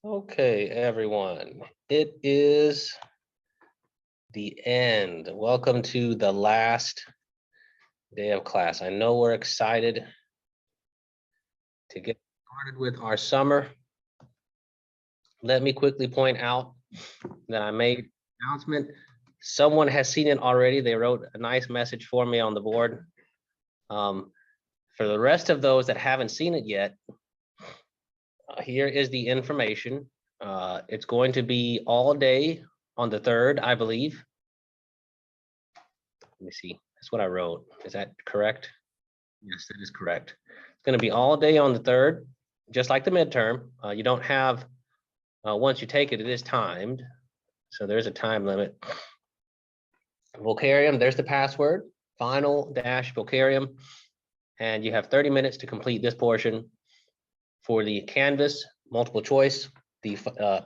Okay, everyone, it is the end. Welcome to the last day of class. I know we're excited to get started with our summer. Let me quickly point out that I made an announcement. Someone has seen it already. They wrote a nice message for me on the board. For the rest of those that haven't seen it yet, here is the information. It's going to be all day on the 3rd, I believe. Let me see. That's what I wrote. Is that correct? Yes, that is correct. It's going to be all day on the 3rd, just like the midterm. You don't have, once you take it, it is timed. So there's a time limit. Vocarium, there's the password, final-vocarium. And you have 30 minutes to complete this portion. For the Canvas multiple choice, the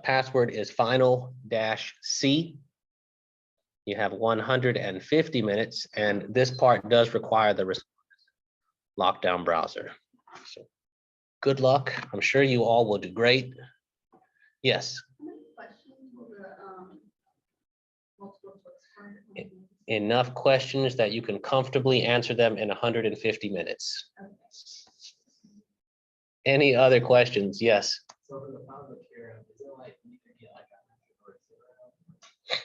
password is final-C. You have 150 minutes, and this part does require the lockdown browser. So good luck. I'm sure you all will do great. Yes. Enough questions that you can comfortably answer them in 150 minutes. Any other questions? Yes. So for the final vocarium, is it like you can get like 100 or 0?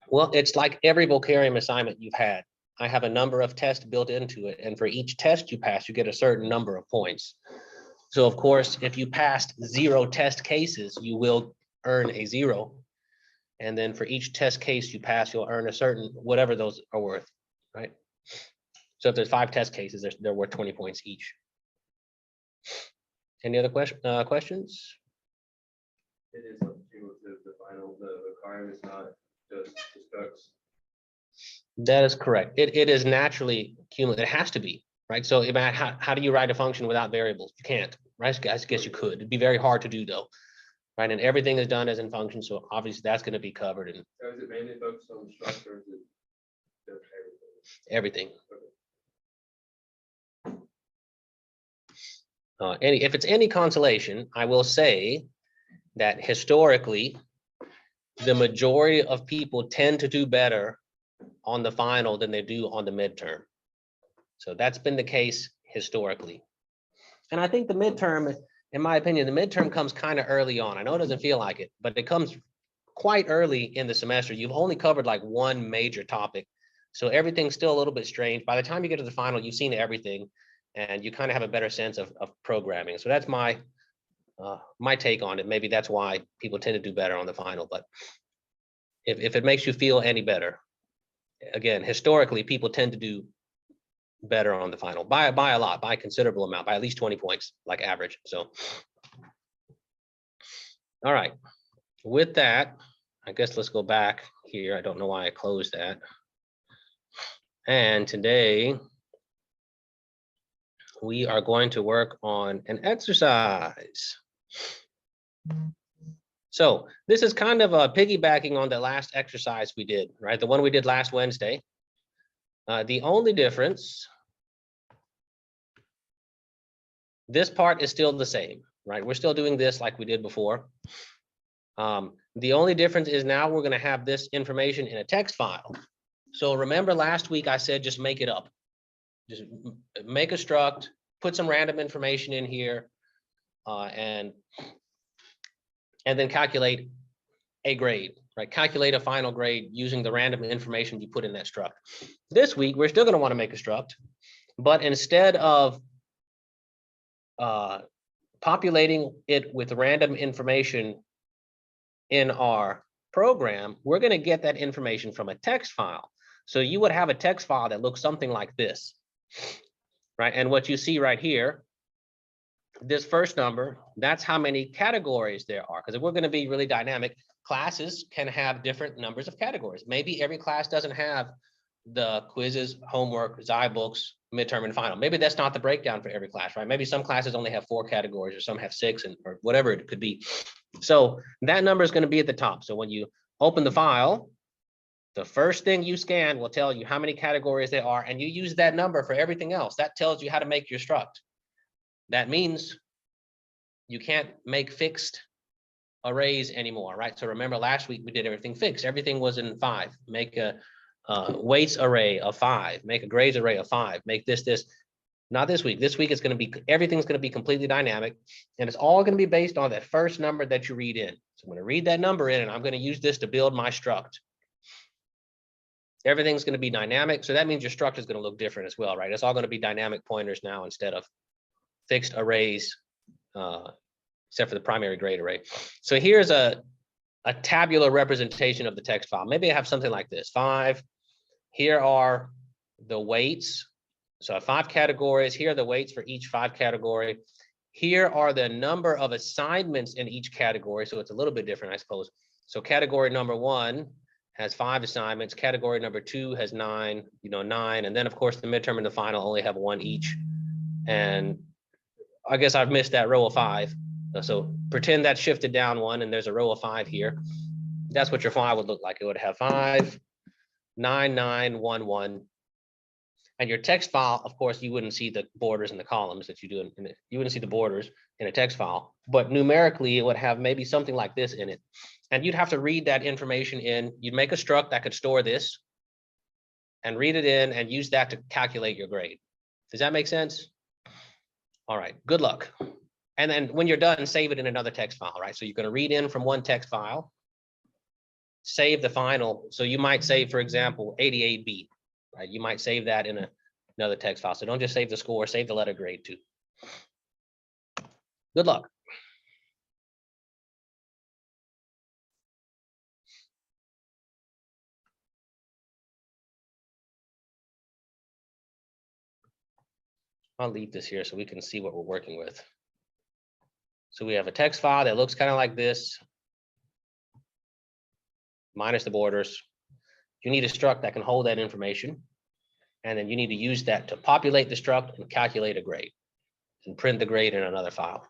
Well, it's like every vocarium assignment you've had. I have a number of tests built into it, and for each test you pass, you get a certain number of points. So of course, if you passed 0 test cases, you will earn a 0. And then for each test case you pass, you'll earn a certain, whatever those are worth, right? So if there's 5 test cases, they're worth 20 points each. Any other questions? It is cumulative, the vocarium is not just destructs. That is correct. It is naturally cumulative. It has to be, right? So how do you write a function without variables? You can't, right? I guess you could. It'd be very hard to do though, right? And everything is done as in function, so obviously that's going to be covered in So is it mainly focused on the structure, or is it everything. everything? If it's any consolation, I will say that historically, the majority of people tend to do better on the final than they do on the midterm. So that's been the case historically. And I think the midterm, in my opinion, the midterm comes kind of early on. I know it doesn't feel like it, but it comes quite early in the semester. You've only covered like one major topic. So everything's still a little bit strange. By the time you get to the final, you've seen everything and you kind of have a better sense of programming. So that's my take on it. Maybe that's why people tend to do better on the final, but if it makes you feel any better, again, historically, people tend to do better on the final by a lot, by a considerable amount, by at least 20 points, like average. So, all right. With that, I guess let's go back here. I don't know why I closed that. And today, we are going to work on an exercise. So this is kind of piggybacking on the last exercise we did, right? The one we did last Wednesday. The only difference, this part is still the same, right? We're still doing this like we did before. The only difference is now we're going to have this information in a text file. So remember last week I said just make it up. Just make a struct, put some random information in here, and then calculate a grade, right? Calculate a final grade using the random information you put in that struct. This week, we're still going to want to make a struct, but instead of populating it with random information in our program, we're going to get that information from a text file. So you would have a text file that looks something like this, right? And what you see right here, this first number, that's how many categories there are. Because if we're going to be really dynamic, classes can have different numbers of categories. Maybe every class doesn't have the quizzes, homework, zyBooks, midterm, and final. Maybe that's not the breakdown for every class, right? Maybe some classes only have 4 categories or some have 6 or whatever it could be. So that number is going to be at the top. So when you open the file, the first thing you scan will tell you how many categories there are, and you use that number for everything else. That tells you how to make your struct. That means you can't make fixed arrays anymore, right? So remember last week we did everything fixed. Everything was in 5. Make a weights array of 5. Make a grades array of 5. Make this. Not this week. This week it's going to be, everything's going to be completely dynamic, and it's all going to be based on that first number that you read in. So I'm going to read that number in, and I'm going to use this to build my struct. Everything's going to be dynamic. So that means your struct is going to look different as well, right? It's all going to be dynamic pointers now instead of fixed arrays, except for the primary grade array. So here's a tabular representation of the text file. Maybe I have something like this. 5. Here are the weights. So I have 5 categories. Here are the weights for each 5 category. Here are the number of assignments in each category. So it's a little bit different, I suppose. So category number 1 has 5 assignments. Category number 2 has 9, 9. And then of course the midterm and the final only have 1 each. And I guess I've missed that row of 5. So pretend that shifted down 1 and there's a row of 5 here. That's what your file would look like. It would have 5, 9, 9, 1, 1. And your text file, of course, you wouldn't see the borders and the columns that you do you wouldn't see the borders in a text file, but numerically it would have maybe something like this in it. And you'd have to read that information in. You'd make a struct that could store this and read it in and use that to calculate your grade. Does that make sense? All right, good luck. And then when you're done, save it in another text file, right? So you're going to read in from one text file, save the final. So you might save, for example, 88B, right? You might save that in another text file. So don't just save the score, save the letter grade too. Good luck. I'll leave this here so we can see what we're working with. So we have a text file that looks kind of like this, minus the borders. You need a struct that can hold that information. And then you need to use that to populate the struct and calculate a grade and print the grade in another file.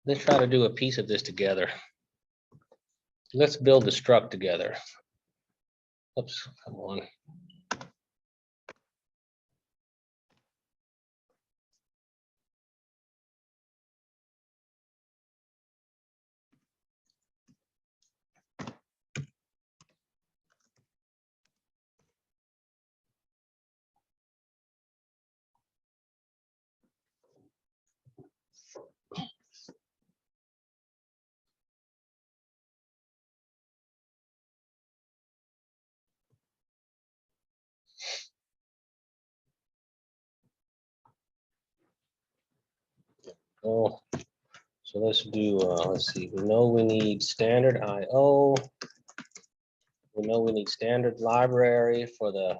Let's try to do a piece of this together. Let's build the struct together. Oops, come on. Oh, so let's do, let's see, we know we need standard IO. We know we need standard library for the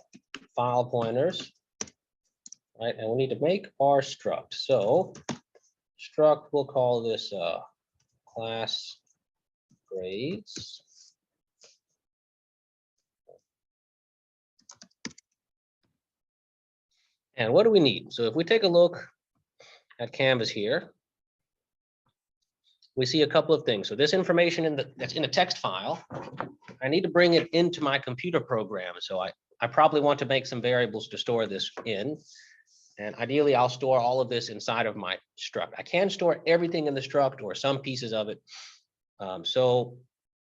file pointers, right? And we need to make our struct. So struct, we'll call this class grades. And what do we need? So if we take a look at Canvas here, we see a couple of things. So this information that's in the text file, I need to bring it into my computer program. So I probably want to make some variables to store this in. And ideally, I'll store all of this inside of my struct. I can store everything in the struct or some pieces of it. So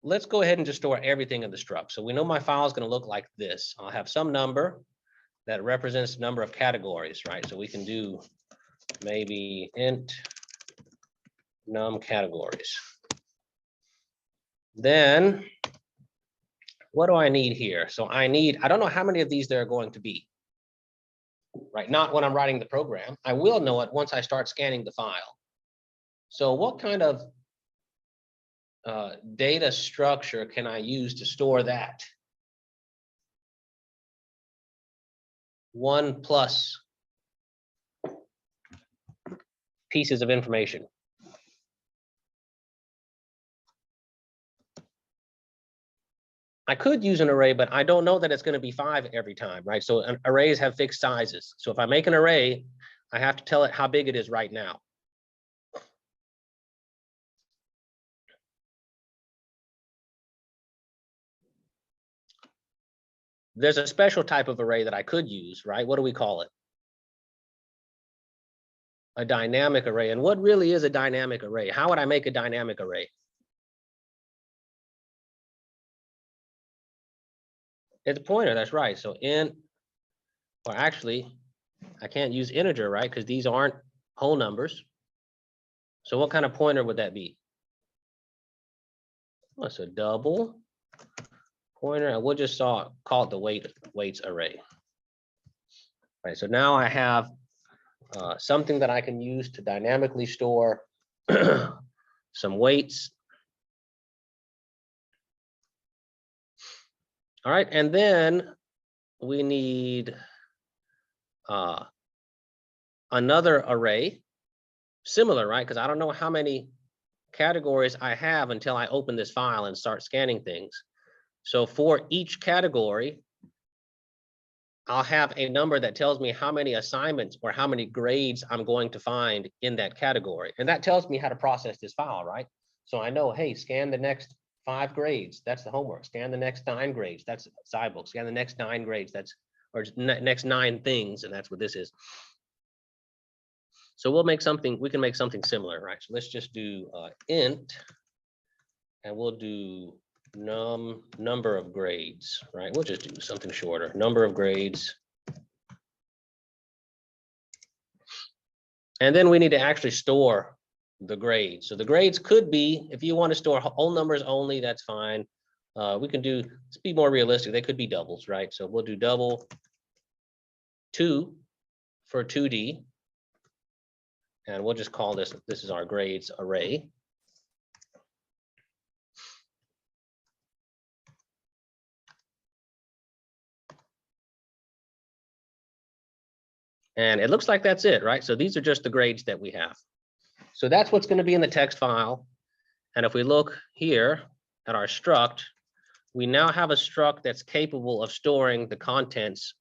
let's go ahead and just store everything in the struct. So we know my file is going to look like this. I'll have some number that represents the number of categories, right? So we can do maybe int num categories. Then what do I need here? So I don't know how many of these there are going to be, right? Not when I'm writing the program. I will know it once I start scanning the file. So what kind of data structure can I use to store that? 1+ pieces of information. I could use an array, but I don't know that it's going to be 5 every time, right? So arrays have fixed sizes. So if I make an array, I have to tell it how big it is right now. There's a special type of array that I could use, right? What do we call it? A dynamic array. And what really is a dynamic array? How would I make a dynamic array? It's a pointer, that's right. So int, or actually, I can't use integer, right? Because these aren't whole numbers. So what kind of pointer would that be? Well, it's a double pointer, and we'll just call it the weights array. Right, so now I have something that I can use to dynamically store some weights. All right, and then we need another array, similar, right? Because I don't know how many categories I have until I open this file and start scanning things. So for each category, I'll have a number that tells me how many assignments or how many grades I'm going to find in that category. And that tells me how to process this file, right? So I know, hey, scan the next 5 grades, that's the homework. Scan the next 9 grades, that's sidebook. Scan the next 9 grades, that's, or next 9 things, and that's what this is. So we'll make something, we can make something similar, right? So let's just do int, and we'll do number of grades, right? We'll just do something shorter, number of grades. And then we need to actually store the grades. So the grades could be, if you want to store whole numbers only, that's fine. We can do, let's be more realistic, they could be doubles, right? So we'll do double 2 for 2D. And we'll just call this is our grades array. And it looks like that's it, right? So these are just the grades that we have. So that's what's going to be in the text file. And if we look here at our struct, we now have a struct that's capable of storing the contents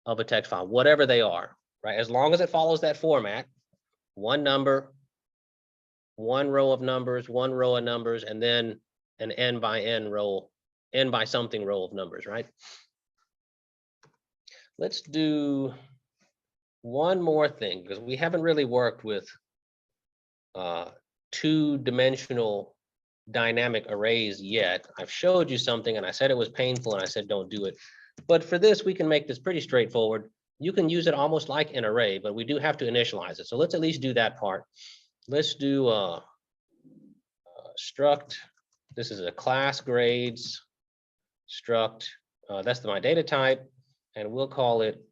of a text file, whatever they are, right? As long as it follows that format, one number, one row of numbers, one row of numbers, and then an n by n row, n by something row of numbers, right? Let's do one more thing, because we haven't really worked with two-dimensional dynamic arrays yet. I've showed you something and I said it was painful and I said don't do it. But for this, we can make this pretty straightforward. You can use it almost like an array, but we do have to initialize it. So let's at least do that part. Let's do struct. This is a class grades struct. That's my data type, and we'll call it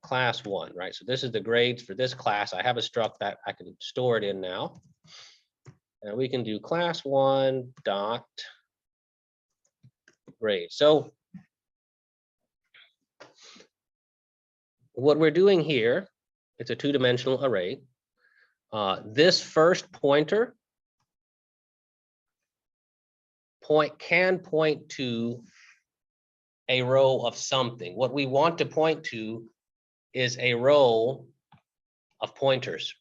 class 1, right? So this is the grades for this class. I have a struct that I can store it in now. And we can do class 1 dot grade. So what we're doing here, it's a two-dimensional array. This first pointer can point to a row of something. What we want to point to is a row of pointers.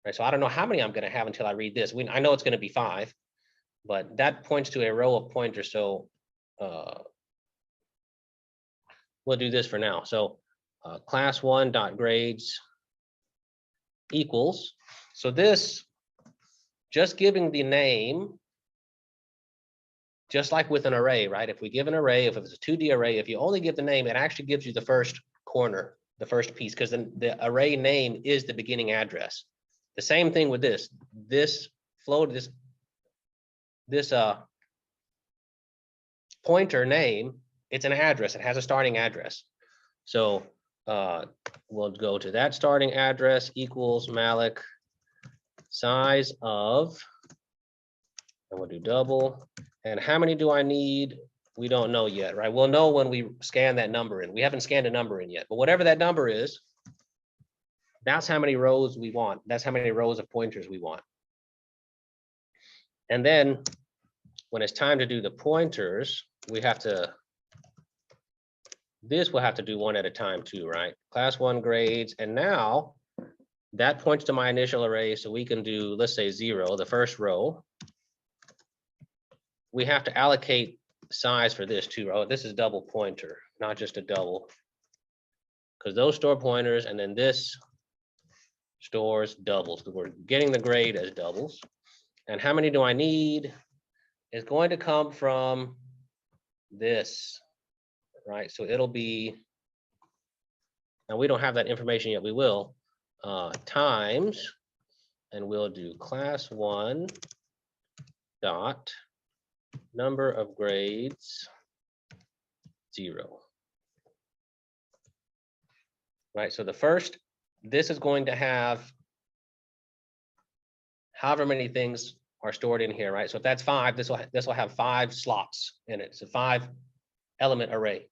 Right, so I don't know how many I'm going to have until I read this. I know it's going to be 5, but that points to a row of pointers. So we'll do this for now. So class 1 dot grades equals. So this, just giving the name, just like with an array, right? If we give an array, if it's a 2D array, if you only give the name, it actually gives you the first corner, the first piece, because then the array name is the beginning address. The same thing with this. This float, this pointer name, it's an address. It has a starting address. So we'll go to that starting address equals malloc size of, and we'll do double. And how many do I need? We don't know yet, right? We'll know when we scan that number in. We haven't scanned a number in yet, but whatever that number is, that's how many rows we want. That's how many rows of pointers we want. And then when it's time to do the pointers, we have to, this we'll have to do one at a time too, right? Class 1 grades. And now that points to my initial array. So we can do, let's say 0, the first row. We have to allocate size for this too. Oh, this is double pointer, not just a double. Because those store pointers, and then this stores doubles. So we're getting the grade as doubles. And how many do I need? It's going to come from this, right? So it'll be, now we don't have that information yet, we will, times, and we'll do class 1 dot number of grades 0. Right, so the first, this is going to have however many things are stored in here, right? So if that's 5, this will have 5 slots in it. It's a 5-element array.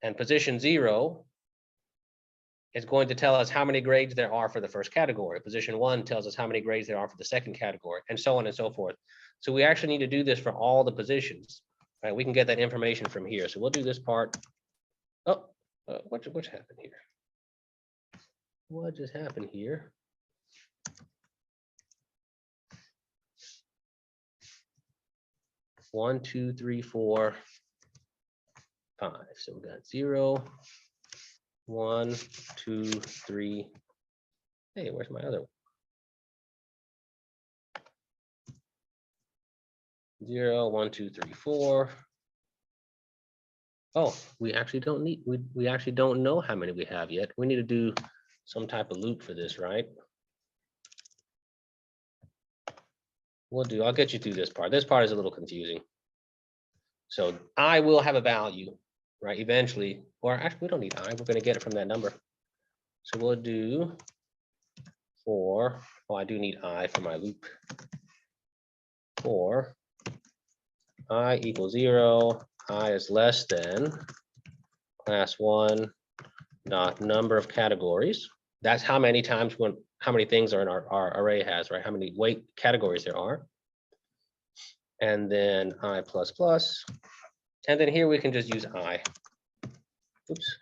And position 0 is going to tell us how many grades there are for the first category. Position 1 tells us how many grades there are for the second category, and so on and so forth. So we actually need to do this for all the positions, right? We can get that information from here. So we'll do this part. Oh, what happened here? What just happened here? One, 2, 3, 4, 5. So we got 0, 1, 2, 3. Hey, where's my other one? 0, 1, 2, 3, 4. Oh, we actually don't need, we actually don't know how many we have yet. We need to do some type of loop for this, right? I'll get you through this part. This part is a little confusing. So I will have a value, right? Eventually, or actually we don't need I, we're going to get it from that number. So we'll do for, oh, I do need I for my loop. For I equals 0, I is less than class 1 dot number of categories. That's how many times how many things are in our array has, right? How many weight categories there are. And then I plus plus. And then here we can just use I. Oops.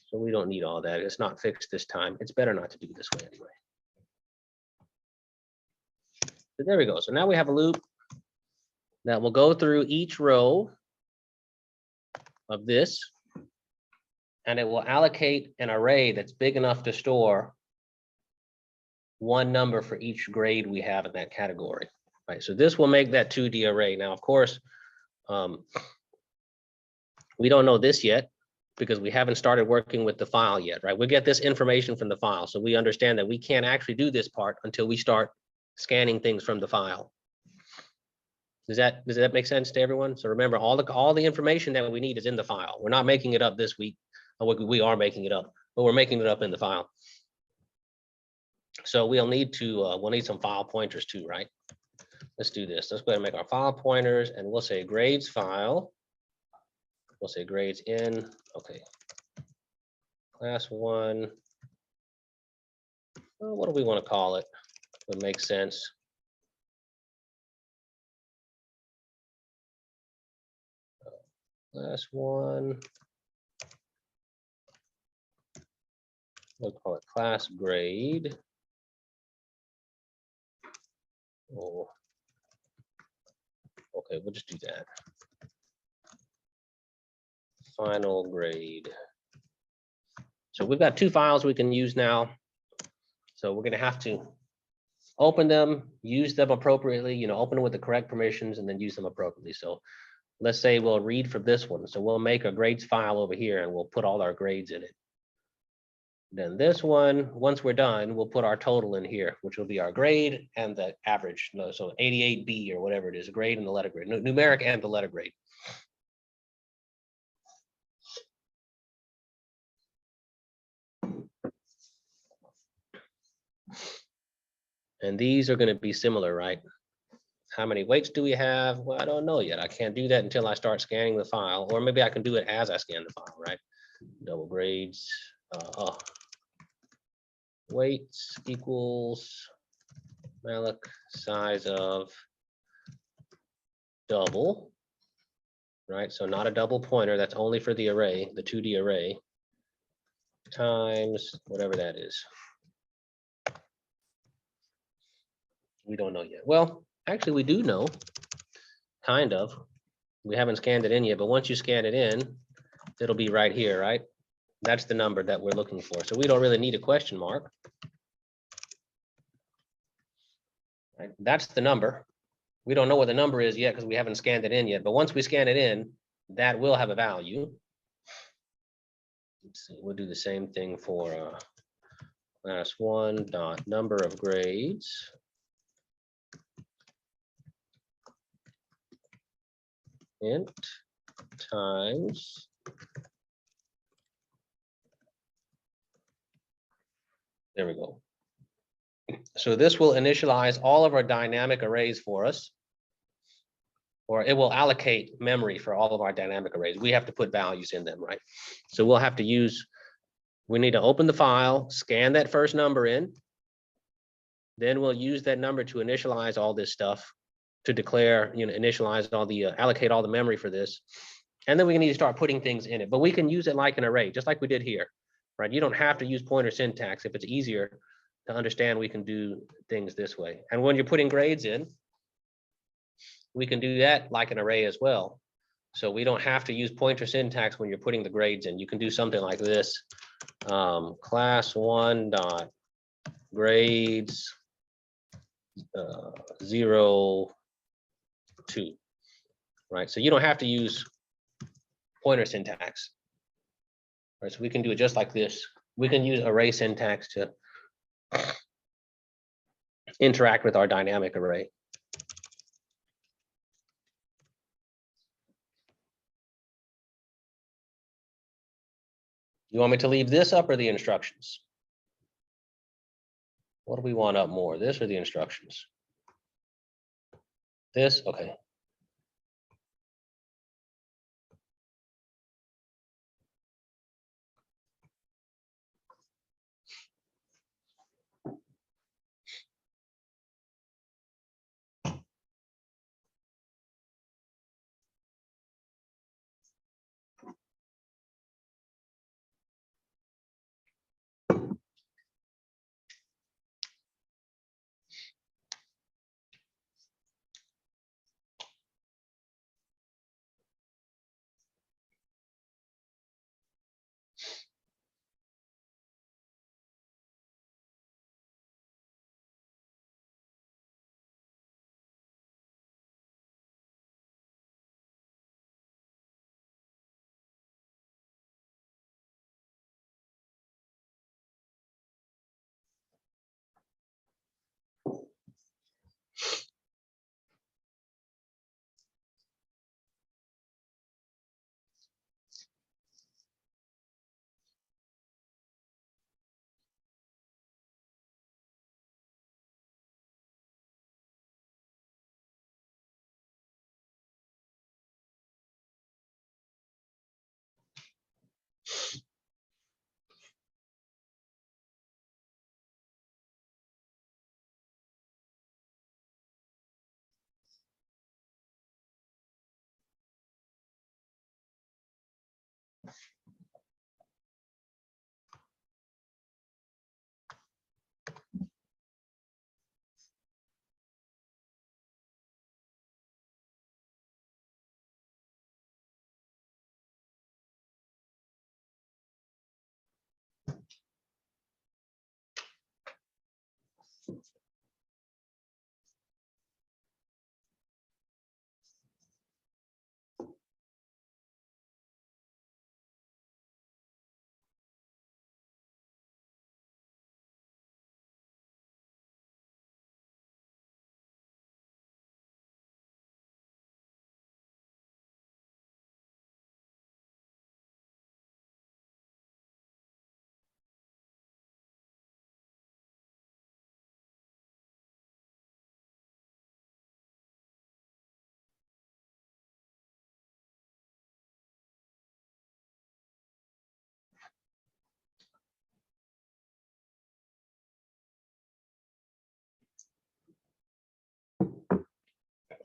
So we don't need all that. It's not fixed this time. It's better not to do it this way anyway. So there we go. So now we have a loop that will go through each row of this, and it will allocate an array that's big enough to store one number for each grade we have in that category, right? So this will make that 2D array. Now, of course, we don't know this yet because we haven't started working with the file yet, right? We'll get this information from the file. So we understand that we can't actually do this part until we start scanning things from the file. Does that make sense to everyone? So remember, all the information that we need is in the file. We're not making it up this week. We are making it up, but we're making it up in the file. So we'll need some file pointers too, right? Let's do this. Let's go ahead and make our file pointers, and we'll say grades file. We'll say grades in, okay. Class 1. Well, what do we want to call it? Would make sense. Class 1. We'll call it class grade. Oh, okay, we'll just do that. Final grade. So we've got two files we can use now. So we're gonna have to open them, use them appropriately, open them with the correct permissions and then use them appropriately. So let's say we'll read from this one. So we'll make a grades file over here and we'll put all our grades in it. Then this one, once we're done, we'll put our total in here, which will be our grade and the average. So 88B or whatever it is, a grade and the letter grade, numeric and the letter grade. And these are going to be similar, right? How many weights do we have? Well, I don't know yet. I can't do that until I start scanning the file, or maybe I can do it as I scan the file, right? Double grades, weights equals malloc size of double, right? So not a double pointer, that's only for the array, the 2D array, times whatever that is. We don't know yet. Well, actually we do know, kind of. We haven't scanned it in yet, but once you scan it in, it'll be right here, right? That's the number that we're looking for. So we don't really need a question mark. Right? That's the number. We don't know what the number is yet because we haven't scanned it in yet, but once we scan it in, that will have a value. Let's see, we'll do the same thing for class 1 dot number of grades. Int times there we go. So this will initialize all of our dynamic arrays for us, or it will allocate memory for all of our dynamic arrays. We have to put values in them, right? So we'll have to we need to open the file, scan that first number in, then we'll use that number to initialize all this stuff, to declare, initialize all the, allocate all the memory for this. And then we need to start putting things in it, but we can use it like an array, just like we did here, right? You don't have to use pointer syntax. If it's easier to understand, we can do things this way. And when you're putting grades in, we can do that like an array as well. So we don't have to use pointer syntax when you're putting the grades in. You can do something like this. Class 1 dot grades 0, 2, right? So you don't have to use pointer syntax, right? So we can do it just like this. We can use array syntax to interact with our dynamic array. You want me to leave this up or the instructions? What do we want up more, this or the instructions? This, okay.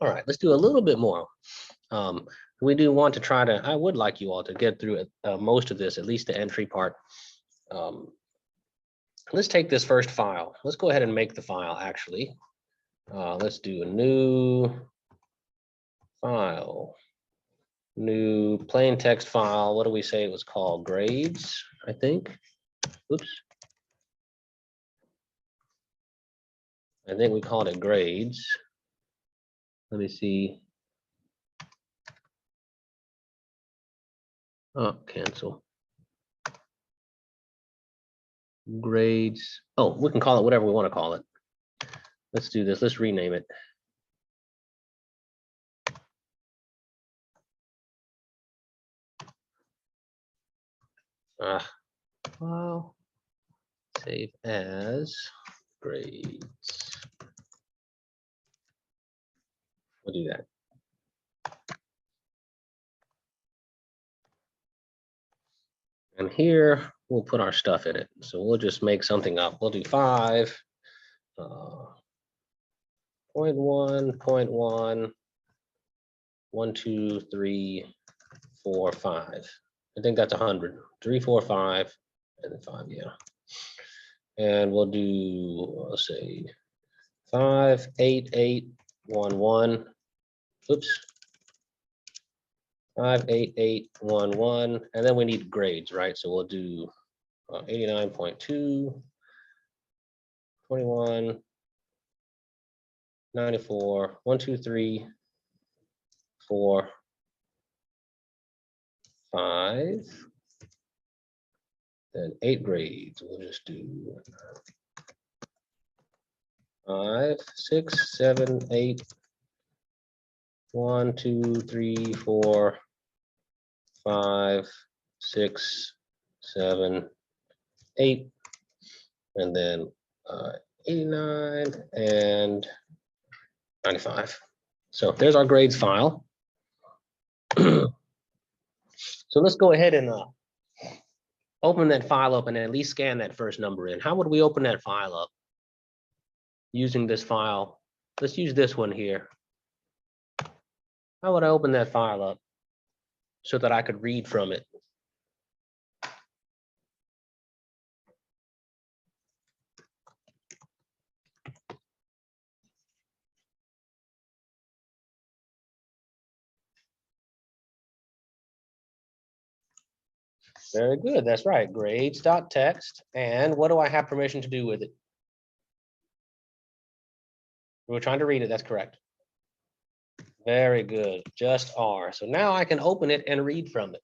All right, let's do a little bit more. We do want to try to, I would like you all to get through it, most of this, at least the entry part. Let's take this first file. Let's go ahead and make the file actually. Let's do a new file, new plain text file. What do we say it was called? Grades, I think. Oops. I think we called it grades. Let me see. Oh, cancel. Grades. Oh, we can call it whatever we want to call it. Let's do this. Let's rename it. File. Save as grades. We'll do that. And here we'll put our stuff in it. So we'll just make something up. We'll do 5. 0.1, 1, 2, 3, 4, 5. I think that's 100. 3, 4, 5, and then 5. Yeah. And we'll do, let's say 5, 8, 8, 1, 1. Oops. 5, 8, 8, 1, 1. And then we need grades, right? So we'll do 89.2, 21, 94, 1, 2, 3, 4, 5. Then 8 grades. We'll just do 5, 6, 7, 8. 1, 2, 3, 4, 5, 6, 7, 8. And then 89 and 95. So there's our grades file. So let's go ahead and open that file up and at least scan that first number in. How would we open that file up? Using this file. Let's use this one here. How would I open that file up so that I could read from it? Very good. That's right. Grades.txt. And what do I have permission to do with it? We're trying to read it. That's correct. Very good. Just R. So now I can open it and read from it.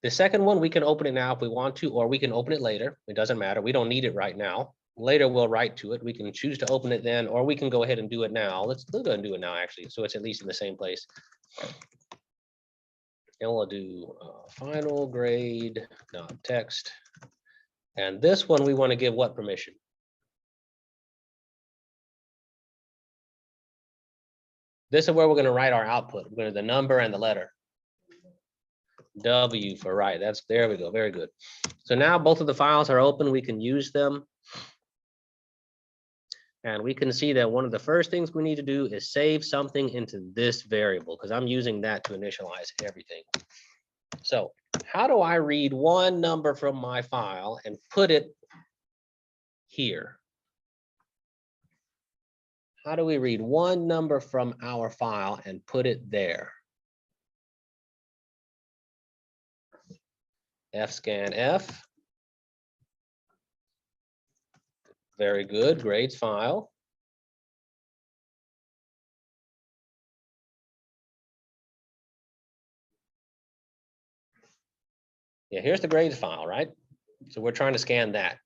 The second one, we can open it now if we want to, or we can open it later. It doesn't matter. We don't need it right now. Later, we'll write to it. We can choose to open it then, or we can go ahead and do it now. Let's go ahead and do it now, actually. So it's at least in the same place. And we'll do final grade text. And this one, we want to give what permission? This is where we're going to write our output. We're going to the number and the letter. W for right. That's, there we go. Very good. So now both of the files are open. We can use them. And we can see that one of the first things we need to do is save something into this variable because I'm using that to initialize everything. So how do I read one number from my file and put it here? How do we read one number from our file and put it there? Fscan F. Very good. Grades file. Yeah, here's the grades file, right? So we're trying to scan that.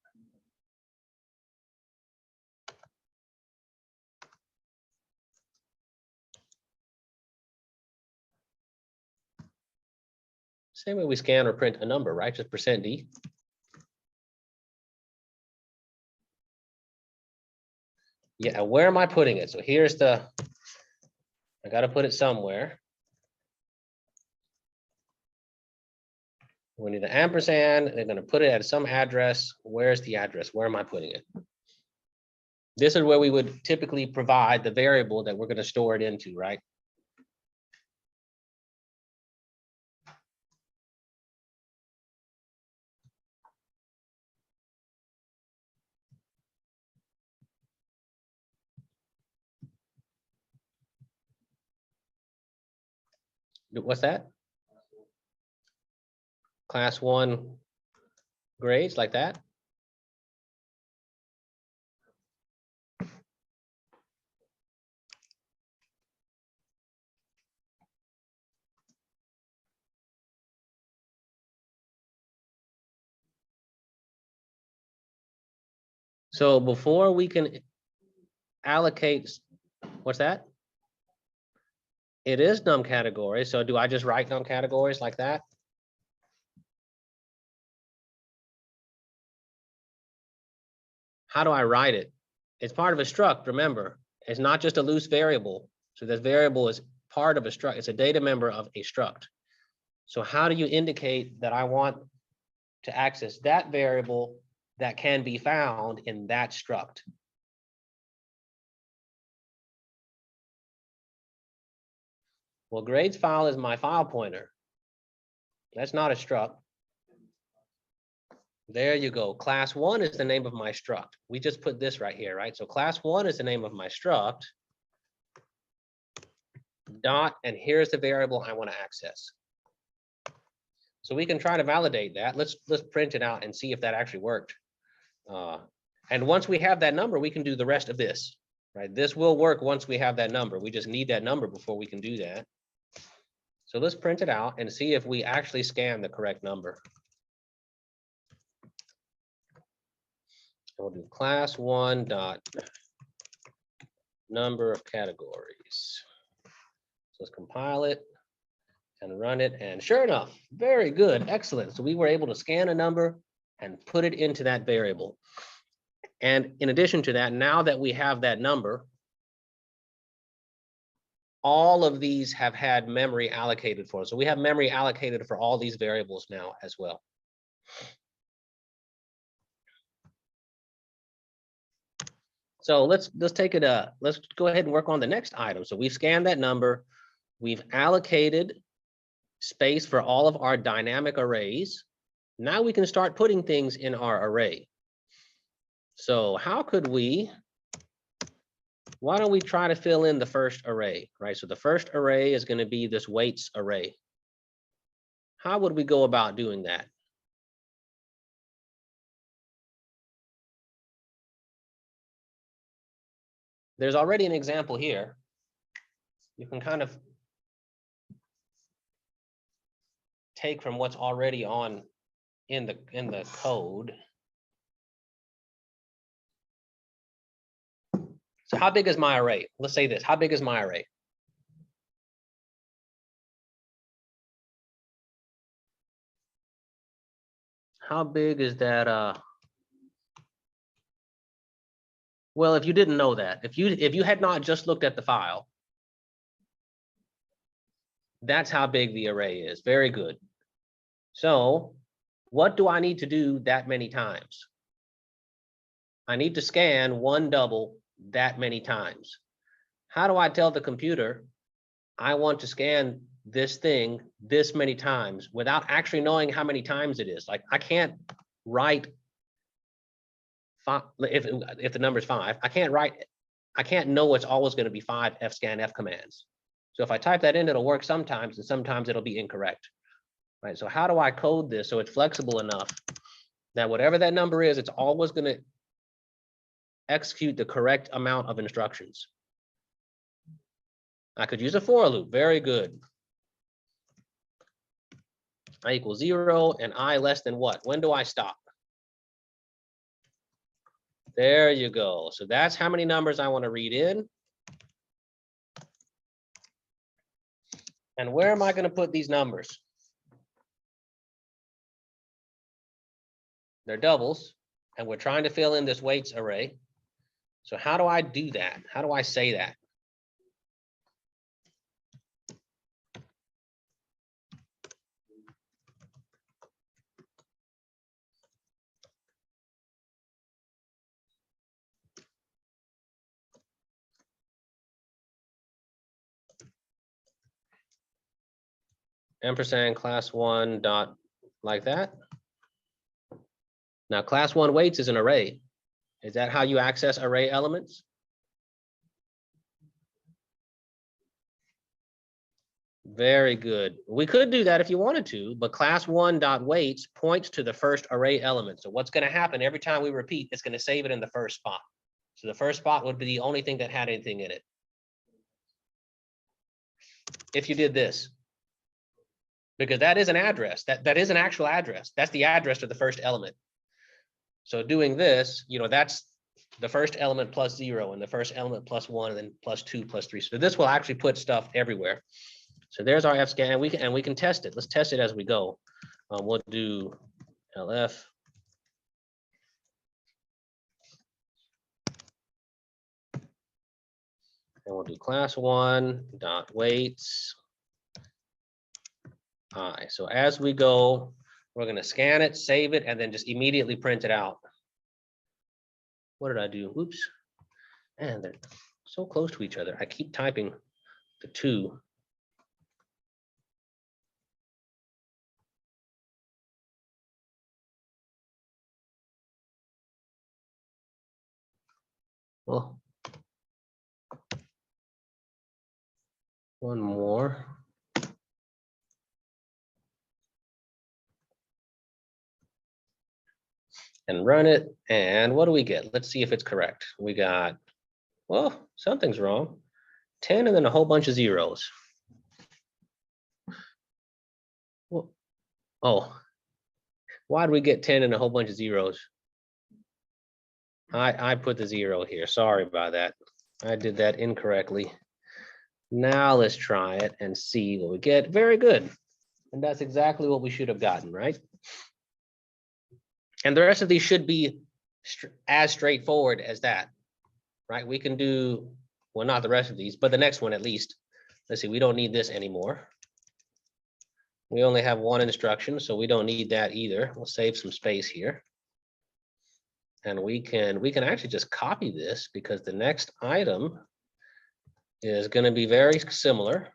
Same way we scan or print a number, right? Just %D. Yeah, where am I putting it? So here's the, I got to put it somewhere. We need an ampersand. They're going to put it at some address. Where's the address? Where am I putting it? This is where we would typically provide the variable that we're going to store it into, right? What's that? Class 1 grades like that? So before we can allocate, what's that? It is num category. So do I just write num categories like that? How do I write it? It's part of a struct, remember. It's not just a loose variable. So this variable is part of a struct. It's a data member of a struct. So how do you indicate that I want to access that variable that can be found in that struct? Well, grades file is my file pointer. That's not a struct. There you go. Class 1 is the name of my struct. We just put this right here, right? So class 1 is the name of my struct. Dot, and here's the variable I want to access. So we can try to validate that. Let's print it out and see if that actually worked. And once we have that number, we can do the rest of this, right? This will work once we have that number. We just need that number before we can do that. So let's print it out and see if we actually scan the correct number. We'll do class 1 dot number of categories. So let's compile it and run it. And sure enough, very good, excellent. So we were able to scan a number and put it into that variable. And in addition to that, now that we have that number, all of these have had memory allocated for us. So we have memory allocated for all these variables now as well. So let's take it, let's go ahead and work on the next item. So we've scanned that number. We've allocated space for all of our dynamic arrays. Now we can start putting things in our array. So how could we, why don't we try to fill in the first array, right? So the first array is going to be this weights array. How would we go about doing that? There's already an example here. You can kind of take from what's already on in the code. So how big is my array? Let's say this, how big is my array? How big is that? Well, if you didn't know that, if you had not just looked at the file, that's how big the array is. Very good. So what do I need to do that many times? I need to scan one double that many times. How do I tell the computer I want to scan this thing this many times without actually knowing how many times it is? Like I can't write five, if the number is 5, I can't know it's always going to be 5 fscan f commands. So if I type that in, it'll work sometimes, and sometimes it'll be incorrect. Right. So how do I code this so it's flexible enough that whatever that number is, it's always going to execute the correct amount of instructions? I could use a for loop. Very good. I equals 0 and I less than what? When do I stop? There you go. So that's how many numbers I want to read in. And where am I going to put these numbers? They're doubles, and we're trying to fill in this weights array. So how do I do that? How do I say that? ampersand class one dot like that. Now, class one weights is an array. Is that how you access array elements? Very good. We could do that if you wanted to, but class one dot weights points to the first array element. So what's going to happen every time we repeat, it's going to save it in the first spot. So the first spot would be the only thing that had anything in it. If you did this, because that is an address, that is an actual address. That's the address to the first element. So doing this, that's the first element plus 0 and the first element plus 1 and then plus 2 plus 3. So this will actually put stuff everywhere. So there's our F-scan, and we can test it. Let's test it as we go. We'll do LF. And we'll do class one dot weights I. So as we go, we're going to scan it, save it, and then just immediately print it out. What did I do? Oops. Man, they're so close to each other. I keep typing the 2. Well, one more. And run it. And what do we get? Let's see if it's correct. We got, well, something's wrong. 10 and then a whole bunch of zeros. Well, oh, why did we get 10 and a whole bunch of zeros? I put the 0 here. Sorry about that. I did that incorrectly. Now let's try it and see what we get. Very good. And that's exactly what we should have gotten, right? And the rest of these should be as straightforward as that, right? We can do, well, not the rest of these, but the next one at least. Let's see, we don't need this anymore. We only have one instruction, so we don't need that either. We'll save some space here. And we can actually just copy this because the next item is going to be very similar.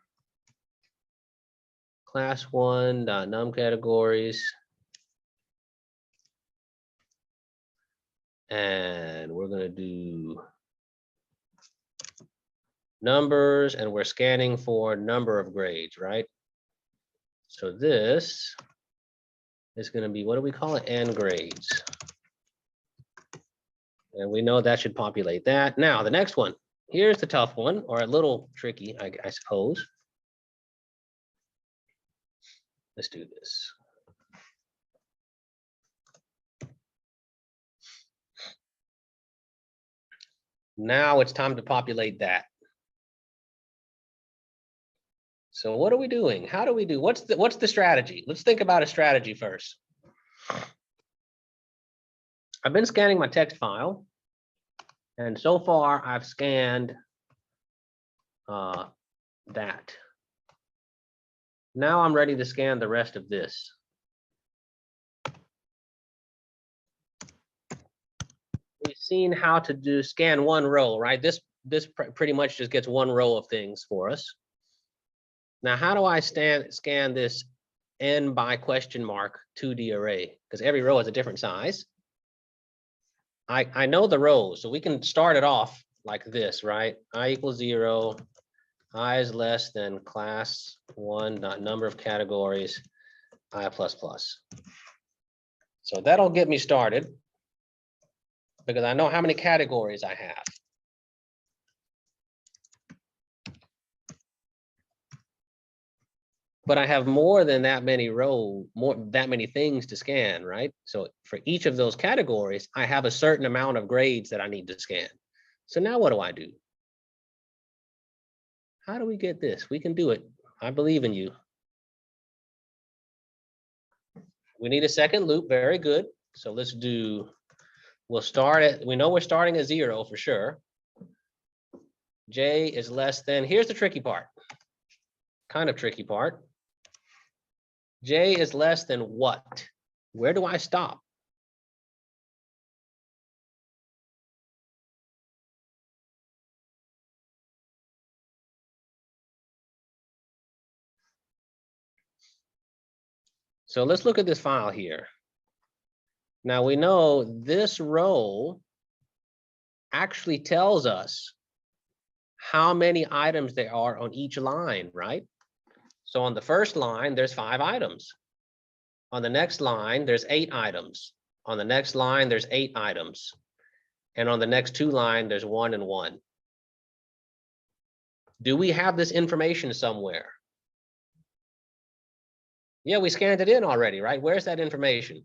Class one num categories. And we're going to do numbers, and we're scanning for number of grades, right? So this is going to be, what do we call it? N grades. And we know that should populate that. Now, the next one, here's the tough one, or a little tricky, I suppose. Let's do this. Now it's time to populate that. So what are we doing? How do we do? What's the strategy? Let's think about a strategy first. I've been scanning my text file, and so far I've scanned that. Now I'm ready to scan the rest of this. We've seen how to scan one row, right? This pretty much just gets one row of things for us. Now, how do I scan this n by question mark 2D array? Because every row is a different size. I know the rows, so we can start it off like this, right? I equals 0, I is less than class one dot number of categories, I plus plus. So that'll get me started because I know how many categories I have. But I have more than that many that many things to scan, right? So for each of those categories, I have a certain amount of grades that I need to scan. So now what do I do? How do we get this? We can do it. I believe in you. We need a second loop. Very good. So let's do, we'll start at, we know we're starting at 0 for sure. J is less than, here's the tricky part. Kind of tricky part. J is less than what? Where do I stop? So let's look at this file here. Now we know this row actually tells us how many items there are on each line, right? So on the first line, there's 5 items. On the next line, there's 8 items. On the next line, there's 8 items. And on the next 2 lines, there's 1 and 1. Do we have this information somewhere? Yeah, we scanned it in already, right? Where's that information?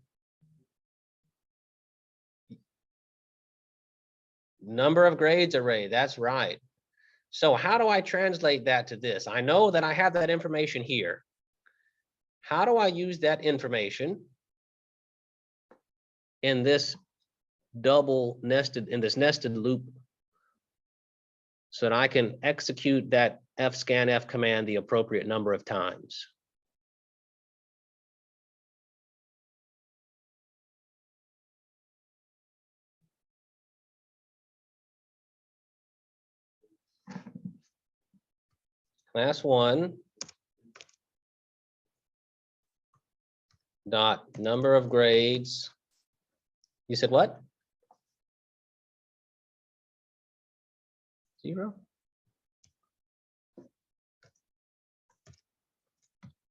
Number of grades array, that's right. So how do I translate that to this? I know that I have that information here. How do I use that information in this nested loop so that I can execute that fscanf command the appropriate number of times? Class 1 dot number of grades. You said what? 0.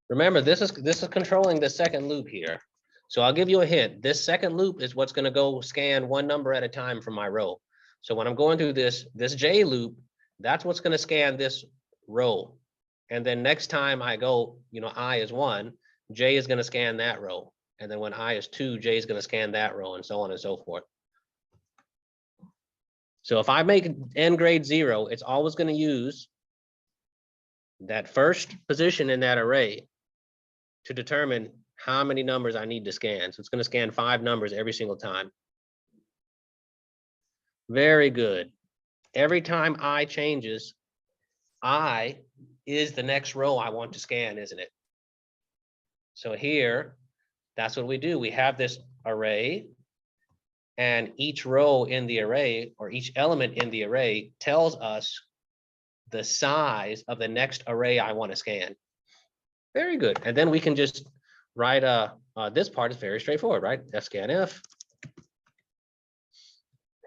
Remember, this is controlling the second loop here. So I'll give you a hint. This second loop is what's going to go scan one number at a time from my row. So when I'm going through this J loop, that's what's going to scan this row. And then next time I go, I is 1, J is going to scan that row. And then when I is 2, J is going to scan that row, and so on and so forth. So if I make n grade 0, it's always going to use that first position in that array to determine how many numbers I need to scan. So it's going to scan 5 numbers every single time. Very good. Every time I changes, I is the next row I want to scan, isn't it? So here, that's what we do. We have this array, and each row in the array, or each element in the array, tells us the size of the next array I want to scan. Very good. And then we can just write this part is very straightforward, right? fscanf.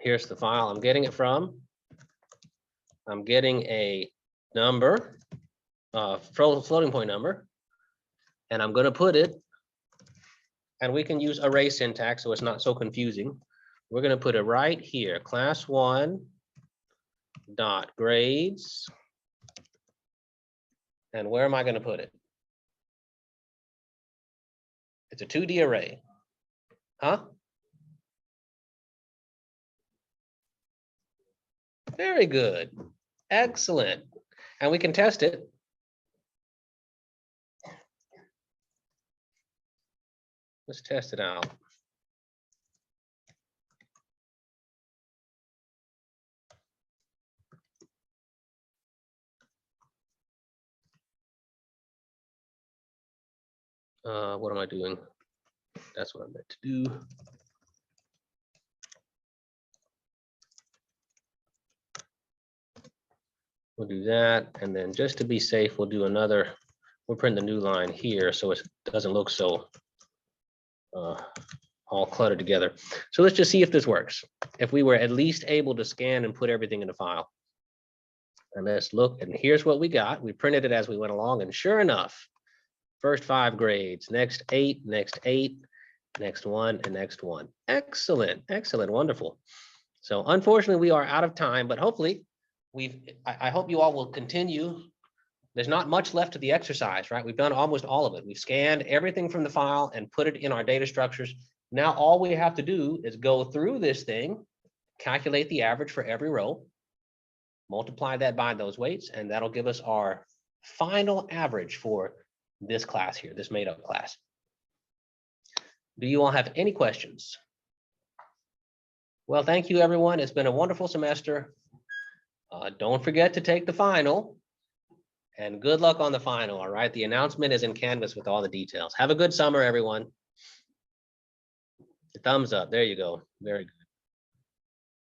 Here's the file I'm getting it from. I'm getting a number, floating point number, and I'm going to put it, and we can use array syntax so it's not so confusing. We're going to put it right here, class 1 dot grades. And where am I going to put it? It's a 2D array. Huh? Very good. Excellent. And we can test it. Let's test it out. What am I doing? That's what I meant to do. We'll do that, and then just to be safe, we'll do another. We'll print the new line here so it doesn't look so all cluttered together. So let's just see if this works. If we were at least able to scan and put everything in the file. And let's look, and here's what we got. We printed it as we went along, and sure enough, first 5 grades, next 8, next 8, next 1, and next 1. Excellent, excellent, wonderful. So unfortunately, we are out of time, but hopefully I hope you all will continue. There's not much left of the exercise, right? We've done almost all of it. We've scanned everything from the file and put it in our data structures. Now, all we have to do is go through this thing, calculate the average for every row, multiply that by those weights, and that'll give us our final average for this class here, this made up class. Do you all have any questions? Well, thank you, everyone. It's been a wonderful semester. Don't forget to take the final, and good luck on the final. All right. The announcement is in Canvas with all the details. Have a good summer, everyone. Thumbs up. There you go. Very good.